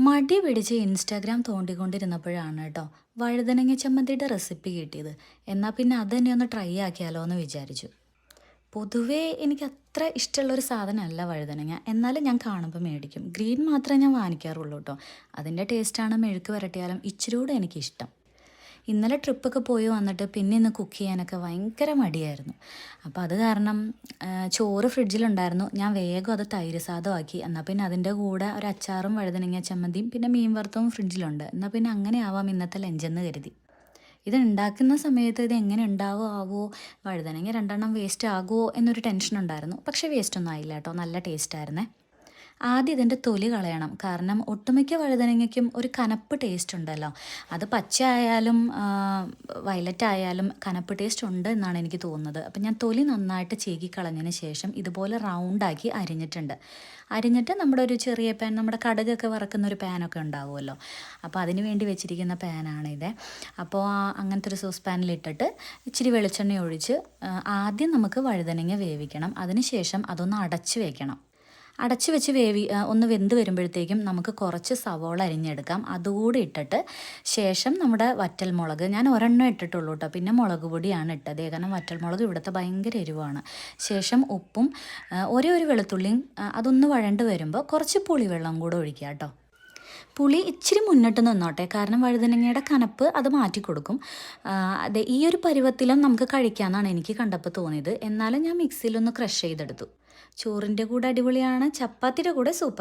മടി പിടിച്ച് ഇൻസ്റ്റാഗ്രാം തോണ്ടിക്കൊണ്ടിരുന്നപ്പോഴാണ് കേട്ടോ വഴുതനങ്ങ ചമ്മന്തിയുടെ റെസിപ്പി കിട്ടിയത്. എന്നാൽ പിന്നെ അത് തന്നെ ഒന്ന് ട്രൈ ആക്കിയാലോ എന്ന് വിചാരിച്ചു. പൊതുവേ എനിക്ക് അത്ര ഇഷ്ടമുള്ളൊരു സാധനമല്ല വഴുതനങ്ങ, എന്നാലും ഞാൻ കാണുമ്പോൾ മേടിക്കും. ഗ്രീൻ മാത്രമേ ഞാൻ വാങ്ങിക്കാറുള്ളൂ കേട്ടോ. അതിൻ്റെ ടേസ്റ്റാണ് മെഴുക്ക് വരട്ടിയാലും ഇച്ചിരി കൂടെ എനിക്കിഷ്ടം. ഇന്നലെ ട്രിപ്പൊക്കെ പോയി വന്നിട്ട് പിന്നെ ഇന്ന് കുക്ക് ചെയ്യാനൊക്കെ ഭയങ്കര മടിയായിരുന്നു. അപ്പോൾ അത് കാരണം ചോറ് ഫ്രിഡ്ജിലുണ്ടായിരുന്നു. ഞാൻ വേഗം അത് തൈര് സാധമാക്കി. എന്നാൽ പിന്നെ അതിൻ്റെ കൂടെ ഒരു അച്ചാറും വഴുതനങ്ങ ചമ്മന്തിയും പിന്നെ മീൻ വറുത്തതും ഫ്രിഡ്ജിലുണ്ട്. എന്നാൽ പിന്നെ അങ്ങനെ ആവാം ഇന്നത്തെ ലഞ്ചെന്ന് കരുതി. ഇത് ഉണ്ടാക്കുന്ന സമയത്ത് ഇത് എങ്ങനെ ഉണ്ടാവോ ആവോ, വഴുതനങ്ങ രണ്ടെണ്ണം വേസ്റ്റ് ആകുമോ എന്നൊരു ടെൻഷൻ ഉണ്ടായിരുന്നു. പക്ഷേ വേസ്റ്റൊന്നും ആയില്ല കേട്ടോ, നല്ല ടേസ്റ്റായിരുന്നേ. ആദ്യം ഇതിൻ്റെ തൊലി കളയണം. കാരണം ഒട്ടുമിക്ക വഴുതനങ്ങയ്ക്കും ഒരു കനപ്പ് ടേസ്റ്റ് ഉണ്ടല്ലോ. അത് പച്ച ആയാലും വയലറ്റ് ആയാലും കനപ്പ് ടേസ്റ്റ് ഉണ്ട് എന്നാണ് എനിക്ക് തോന്നുന്നത്. അപ്പം ഞാൻ തൊലി നന്നായിട്ട് ചീകി കളഞ്ഞതിന് ശേഷം ഇതുപോലെ റൗണ്ടാക്കി അരിഞ്ഞിട്ടുണ്ട്. അരിഞ്ഞിട്ട് നമ്മുടെ ഒരു ചെറിയ പാൻ, നമ്മുടെ കടുകൊക്കെ വറക്കുന്ന ഒരു പാനൊക്കെ ഉണ്ടാവുമല്ലോ, അപ്പോൾ അതിന് വേണ്ടി വെച്ചിരിക്കുന്ന പാനാണിത്. അപ്പോൾ അങ്ങനത്തെ ഒരു സോസ് പാനിലിട്ടിട്ട് ഇച്ചിരി വെളിച്ചെണ്ണ ഒഴിച്ച് ആദ്യം നമുക്ക് വഴുതനങ്ങ വേവിക്കണം. അതിന് ശേഷം അതൊന്ന് അടച്ച് വയ്ക്കണം. അടച്ചു വെച്ച് ഒന്ന് വെന്ത് വരുമ്പോഴത്തേക്കും നമുക്ക് കുറച്ച് സവോള അരിഞ്ഞെടുക്കാം. അതുകൂടി ഇട്ടിട്ട് ശേഷം നമ്മുടെ വറ്റൽമുളക്, ഞാൻ ഒരെണ്ണം ഇട്ടിട്ടുള്ളൂ കേട്ടോ, പിന്നെ മുളക് പൊടിയാണ് ഇട്ടത്. കാരണം വറ്റൽമുളക് ഇവിടുത്തെ ഭയങ്കര എരിവാണ്. ശേഷം ഉപ്പും ഒരേ ഒരു വെളുത്തുള്ളിയും അതൊന്ന് വഴണ്ട് വരുമ്പോൾ കുറച്ച് പുളിവെള്ളം കൂടെ ഒഴിക്കുക കേട്ടോ. പുളി ഇച്ചിരി മുന്നിട്ട് നിന്നോട്ടെ, കാരണം വഴുതനങ്ങയുടെ കനപ്പ് അത് മാറ്റിക്കൊടുക്കും. അതെ, ഈ ഒരു പരുവത്തിലും നമുക്ക് കഴിക്കാമെന്നാണ് എനിക്ക് കണ്ടപ്പോൾ തോന്നിയത്. എന്നാലും ഞാൻ മിക്സിയിലൊന്ന് ക്രഷ് ചെയ്തെടുത്തു. ചോറിൻ്റെ കൂടെ അടിപൊളിയാണ്, ചപ്പാത്തിയുടെ കൂടെ സൂപ്പർ.